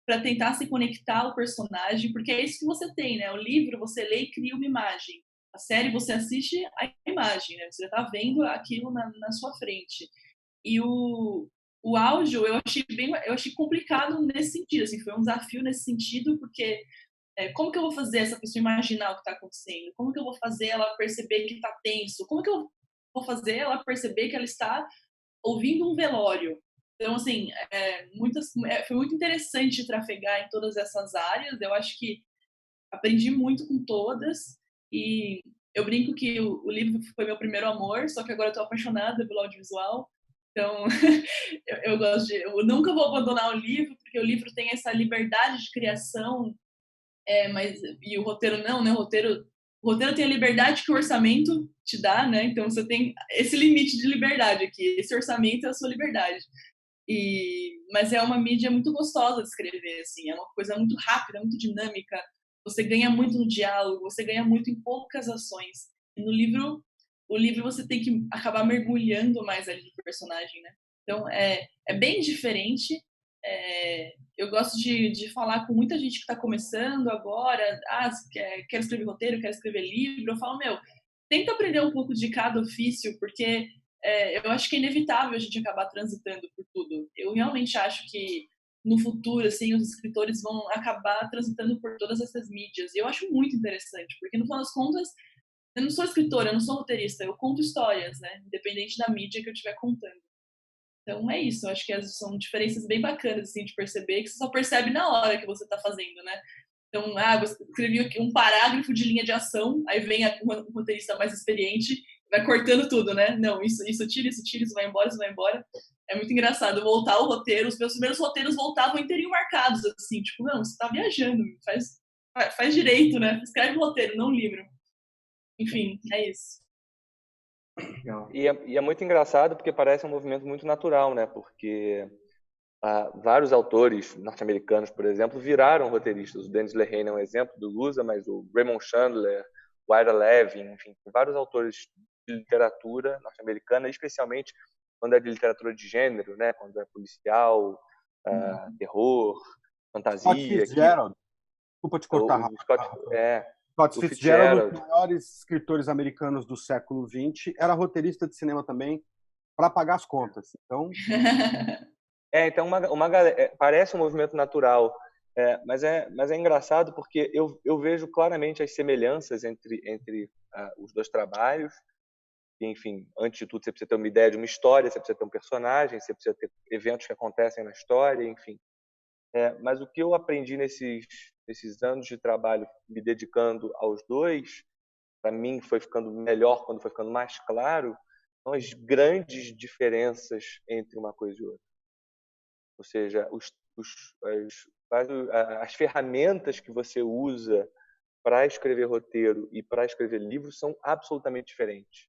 para tentar se conectar ao personagem, porque é isso que você tem, né? O livro você lê e cria uma imagem. A série você assiste a imagem, né? Você já está vendo aquilo na sua frente. E o áudio eu achei complicado nesse sentido, assim, foi um desafio nesse sentido, porque como que eu vou fazer essa pessoa imaginar o que está acontecendo? Como que eu vou fazer ela perceber que está tenso? Como que eu vou fazer ela perceber que ela está ouvindo um velório? Então, assim, foi muito interessante trafegar em todas essas áreas. Eu acho que aprendi muito com todas. E eu brinco que o livro foi meu primeiro amor, só que agora eu estou apaixonada pelo audiovisual. Então, eu nunca vou abandonar o livro, porque o livro tem essa liberdade de criação, e o roteiro não, né? O roteiro tem a liberdade que o orçamento te dá, né? Então você tem esse limite de liberdade aqui, esse orçamento é a sua liberdade. Mas é uma mídia muito gostosa de escrever, assim, é uma coisa muito rápida, muito dinâmica. Você ganha muito no diálogo, você ganha muito em poucas ações. E no livro, o livro você tem que acabar mergulhando mais ali no personagem, né? Então é bem diferente. Eu gosto de falar com muita gente que está começando agora, quero escrever roteiro, quero escrever livro. Eu falo, tenta aprender um pouco de cada ofício, porque eu acho que é inevitável a gente acabar transitando por tudo. Eu realmente acho que no futuro, assim, os escritores vão acabar transitando por todas essas mídias. E eu acho muito interessante, porque no final das contas, eu não sou escritora, eu não sou roteirista, eu conto histórias, né? Independente da mídia que eu estiver contando. Então é isso, eu acho que são diferenças bem bacanas, assim, de perceber, que você só percebe na hora que você está fazendo, né? Então, você escreveu um parágrafo de linha de ação, aí vem um roteirista mais experiente, vai cortando tudo, né? Não, isso tira, isso vai embora, isso vai embora. É muito engraçado voltar o roteiro, os meus primeiros roteiros voltavam inteirinho marcados, assim, tipo, não, você tá viajando, faz direito, né? Escreve um roteiro, não um livro. Enfim, é isso. E é muito engraçado porque parece um movimento muito natural, né? Porque vários autores norte-americanos, por exemplo, viraram roteiristas. O Dennis Lehane é um exemplo do Lusa, mas o Raymond Chandler, o Ira Levin, enfim, vários autores de literatura norte-americana, especialmente quando é de literatura de gênero, né? Quando é policial, terror, fantasia. Scott Fitzgerald. Desculpa te cortar. Scott Fitzgerald, um dos maiores escritores americanos do século XX, era roteirista de cinema também, para pagar as contas. Então... então parece um movimento natural, mas é engraçado porque eu vejo claramente as semelhanças entre os dois trabalhos. Enfim, antes de tudo, você precisa ter uma ideia de uma história, você precisa ter um personagem, você precisa ter eventos que acontecem na história, enfim. Mas o que eu aprendi nesses anos de trabalho me dedicando aos dois para mim foi ficando melhor quando foi ficando mais claro, são as grandes diferenças entre uma coisa e outra. Ou seja, as ferramentas que você usa para escrever roteiro e para escrever livro são absolutamente diferentes.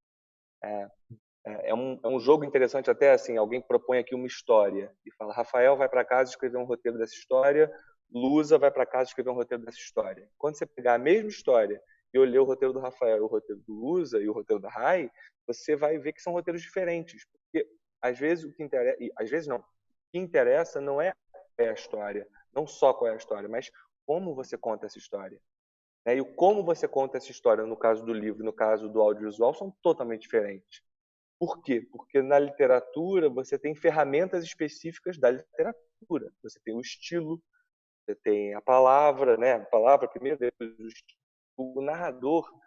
É um jogo interessante até, assim, alguém propõe aqui uma história e fala, Rafael vai para casa escrever um roteiro dessa história, Lusa vai para casa escrever um roteiro dessa história. Quando você pegar a mesma história e olhar o roteiro do Rafael, o roteiro do Lusa e o roteiro da Rai, você vai ver que são roteiros diferentes. Porque, às vezes, o que interessa... Às vezes, não. O que interessa não é a história, não só qual é a história, mas como você conta essa história. E o como você conta essa história, no caso do livro e no caso do audiovisual, são totalmente diferentes. Por quê? Porque na literatura você tem ferramentas específicas da literatura. Você tem o estilo, você tem a palavra, né? A palavra primeiro, depois o estilo. O narrador, ou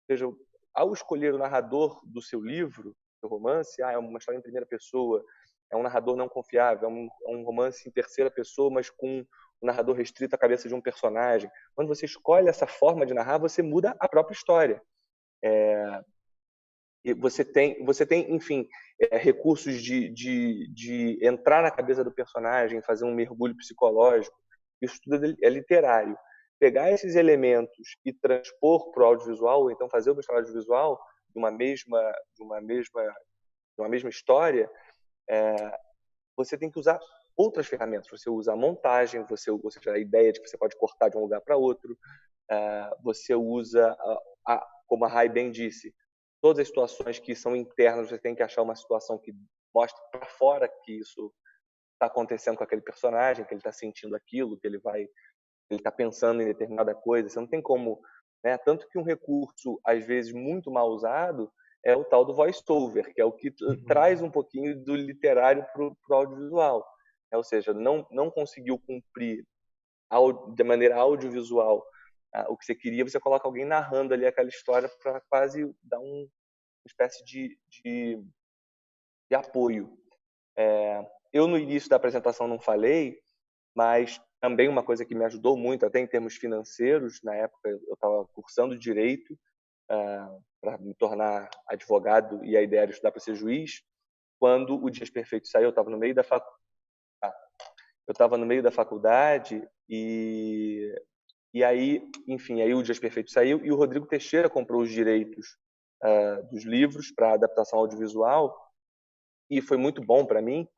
seja, ao escolher o narrador do seu livro, do romance, é uma história em primeira pessoa, é um narrador não confiável, é um romance em terceira pessoa, mas com um narrador restrito à cabeça de um personagem. Quando você escolhe essa forma de narrar, você muda a própria história. E você tem, enfim, recursos de entrar na cabeça do personagem, fazer um mergulho psicológico. Isso tudo é literário. Pegar esses elementos e transpor para o audiovisual, ou então fazer uma história audiovisual de uma mesma história, você tem que usar outras ferramentas. Você usa a montagem, você usa a ideia de que você pode cortar de um lugar para outro, você usa, como a Rai bem disse, todas as situações que são internas, você tem que achar uma situação que mostre para fora que isso está acontecendo com aquele personagem, que ele está sentindo aquilo, que ele está pensando em determinada coisa. Você não tem como, né? Tanto que um recurso às vezes muito mal usado é o tal do voice-over, que é o que traz um pouquinho do literário para o audiovisual. Ou seja, não conseguiu cumprir de maneira audiovisual o que você queria, você coloca alguém narrando ali aquela história para quase dar uma espécie de apoio. Eu, no início da apresentação, não falei, mas também uma coisa que me ajudou muito, até em termos financeiros, na época eu estava cursando Direito para me tornar advogado e a ideia era estudar para ser juiz. Quando o Dias Perfeitos saiu, eu estava no meio da faculdade e aí, enfim, aí o Dias Perfeitos saiu e o Rodrigo Teixeira comprou os direitos dos livros para adaptação audiovisual e foi muito bom para mim,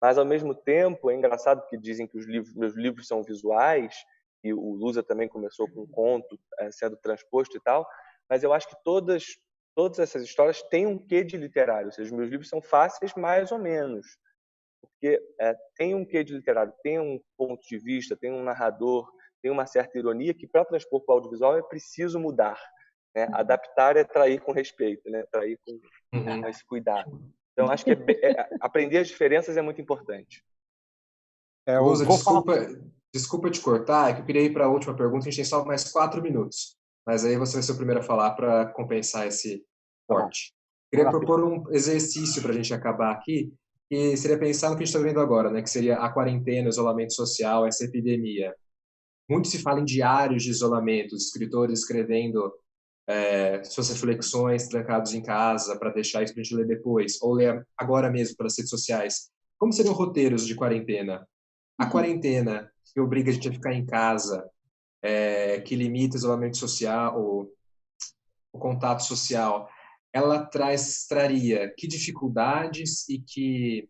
mas ao mesmo tempo é engraçado porque dizem que meus livros são visuais e o Lusa também começou com um conto sendo transposto e tal, mas eu acho que todas essas histórias têm um quê de literário, ou seja, os meus livros são fáceis mais ou menos, porque tem um quê de literário, tem um ponto de vista, tem um narrador, tem uma certa ironia que para transpor para o audiovisual é preciso mudar. Né? Adaptar é trair com respeito, né? Trair com esse cuidado. Então, acho que aprender as diferenças é muito importante. Lusa, desculpa te cortar, é que eu queria ir para a última pergunta, a gente tem só mais 4 minutos. Mas aí você vai ser o primeiro a falar para compensar esse corte. Queria propor um exercício para a gente acabar aqui, que seria pensar no que a gente está vendo agora, né? Que seria a quarentena, o isolamento social, essa epidemia. Muito se fala em diários de isolamento, os escritores escrevendo suas reflexões trancados em casa para deixar isso para a gente ler depois, ou ler agora mesmo pelas redes sociais. Como seriam roteiros de quarentena? A quarentena que obriga a gente a ficar em casa, que limita o isolamento social, o contato social, ela traria que dificuldades e que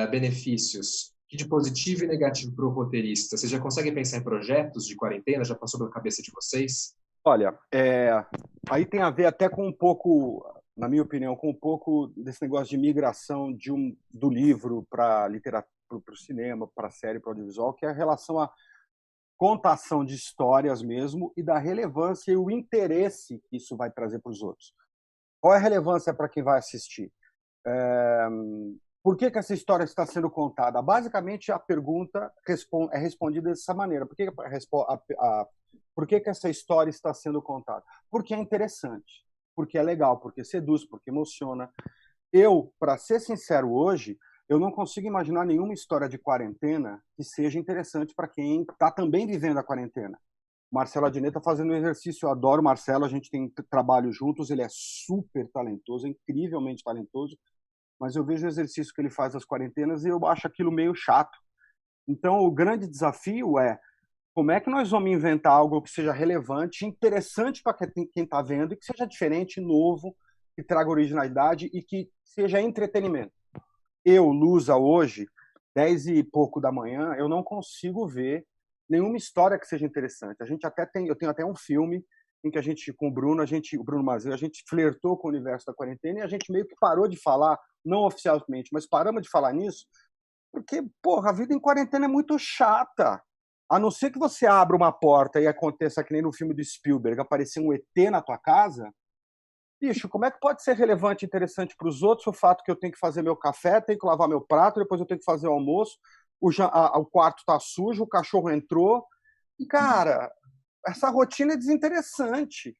benefícios? Que de positivo e negativo para o roteirista? Vocês já conseguem pensar em projetos de quarentena? Já passou pela cabeça de vocês? Olha, aí tem a ver até com um pouco, na minha opinião, com um pouco desse negócio de migração do livro para a literatura, para o cinema, para a série, para o audiovisual, que é a relação à contação de histórias mesmo e da relevância e o interesse que isso vai trazer para os outros. Qual é a relevância para quem vai assistir? Por que essa história está sendo contada? Basicamente, a pergunta é respondida dessa maneira. Por que essa história está sendo contada? Porque é interessante, porque é legal, porque seduz, porque emociona. Eu, para ser sincero hoje, eu não consigo imaginar nenhuma história de quarentena que seja interessante para quem está também vivendo a quarentena. Marcelo Adnet está fazendo um exercício, eu adoro o Marcelo, a gente tem trabalho juntos, ele é super talentoso, é incrivelmente talentoso, mas eu vejo o exercício que ele faz nas quarentenas e eu acho aquilo meio chato. Então, o grande desafio é como é que nós vamos inventar algo que seja relevante, interessante para quem está vendo, e que seja diferente, novo, que traga originalidade e que seja entretenimento. Eu, Lusa, hoje, 10 e pouco da manhã, eu não consigo ver nenhuma história que seja interessante. Eu tenho até um filme em que a gente, com o Bruno Mazeu, a gente flertou com o universo da quarentena e a gente meio que parou de falar, não oficialmente, mas paramos de falar nisso, porque, porra, a vida em quarentena é muito chata. A não ser que você abra uma porta e aconteça que nem no filme do Spielberg, aparecer um ET na tua casa, bicho, como é que pode ser relevante e interessante para os outros o fato que eu tenho que fazer meu café, tenho que lavar meu prato, depois eu tenho que fazer o almoço, o quarto tá sujo, o cachorro entrou. Cara, essa rotina é desinteressante.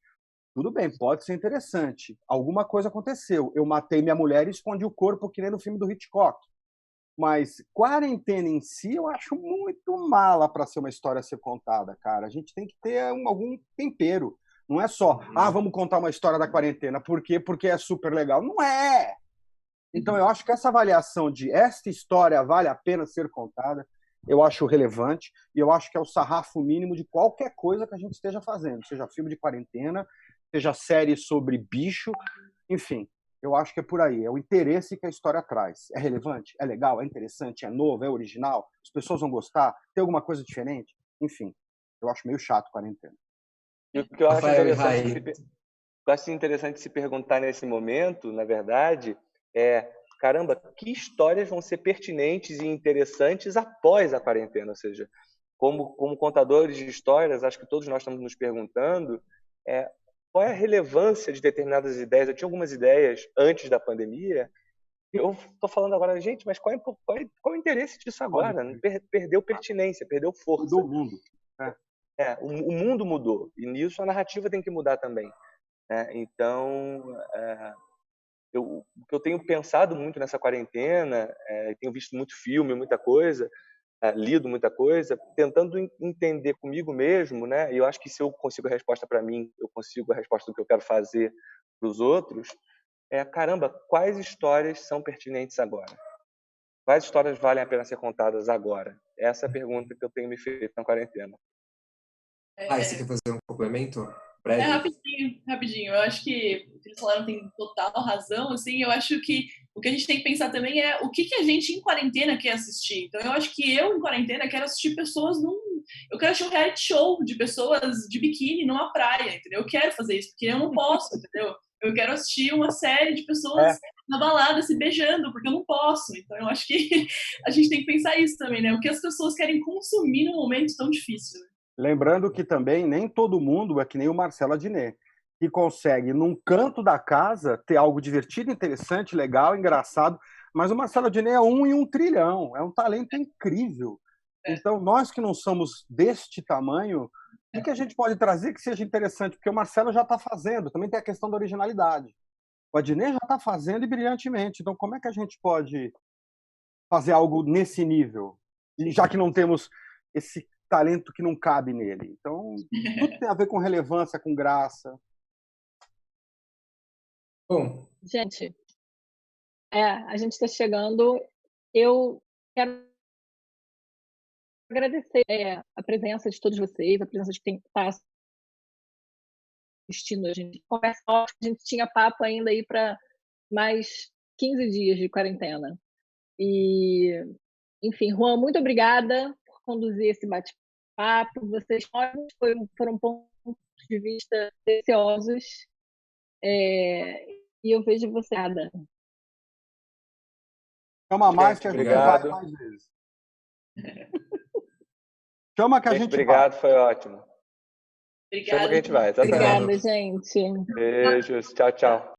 Tudo bem, pode ser interessante. Alguma coisa aconteceu. Eu matei minha mulher e escondi o corpo, que nem no filme do Hitchcock. Mas quarentena em si eu acho muito mala para ser uma história a ser contada, cara. A gente tem que ter algum tempero. Não é só, vamos contar uma história da quarentena. Por quê? Porque é super legal. Não é! Então eu acho que essa avaliação de esta história vale a pena ser contada, eu acho relevante e eu acho que é o sarrafo mínimo de qualquer coisa que a gente esteja fazendo. Seja filme de quarentena, seja série sobre bicho, enfim. Eu acho que é por aí, é o interesse que a história traz. É relevante? É legal? É interessante? É novo? É original? As pessoas vão gostar? Tem alguma coisa diferente? Enfim, eu acho meio chato quarentena. E o que eu acho interessante se perguntar nesse momento, na verdade, é, caramba, que histórias vão ser pertinentes e interessantes após a quarentena? Ou seja, como contadores de histórias, acho que todos nós estamos nos perguntando qual é a relevância de determinadas ideias. Eu tinha algumas ideias antes da pandemia, eu estou falando agora, gente, mas qual é o interesse disso agora? Perdeu pertinência, perdeu força. Mudou o mundo. O mundo mudou, e nisso a narrativa tem que mudar também. Então, o que eu tenho pensado muito nessa quarentena, tenho visto muito filme, muita coisa, lido muita coisa, tentando entender comigo mesmo, né? E eu acho que se eu consigo a resposta para mim, eu consigo a resposta do que eu quero fazer para os outros. Caramba, quais histórias são pertinentes agora? Quais histórias valem a pena ser contadas agora? Essa é a pergunta que eu tenho me feito na quarentena. Você quer fazer um complemento? Breve? Rapidinho. Eu acho que o que eles falaram tem total razão. Assim, eu acho que o que a gente tem que pensar também é o que a gente em quarentena quer assistir. Então, eu acho que eu em quarentena quero assistir pessoas eu quero assistir um reality show de pessoas de biquíni numa praia, entendeu? Eu quero fazer isso, porque eu não posso, entendeu? Eu quero assistir uma série de pessoas na balada se beijando, porque eu não posso. Então, eu acho que a gente tem que pensar isso também, né? O que as pessoas querem consumir num momento tão difícil, né? Lembrando que também nem todo mundo é que nem o Marcelo Adnet, que consegue, num canto da casa, ter algo divertido, interessante, legal, engraçado, mas o Marcelo Adnet é 1 em 1 trilhão, é um talento incrível. Então, nós que não somos deste tamanho, o que a gente pode trazer que seja interessante? Porque o Marcelo já está fazendo, também tem a questão da originalidade. O Adnet já está fazendo e brilhantemente. Então, como é que a gente pode fazer algo nesse nível? Já que não temos esse talento que não cabe nele. Então, tudo tem a ver com relevância, com graça. Bom, gente, a gente está chegando. Eu quero agradecer a presença de todos vocês, a presença de quem está assistindo. A gente conversa, a gente tinha papo ainda aí para mais 15 dias de quarentena. E, enfim, Juan, muito obrigada por conduzir esse bate-papo. Vocês foram pontos de vista preciosos. E eu vejo você, Ada. Chama mais que a gente vai mais vezes. Chama que a gente obrigado, vai. Foi ótimo. Obrigada. Chama que a gente vai. Obrigada, gente. Beijos. Tchau, tchau.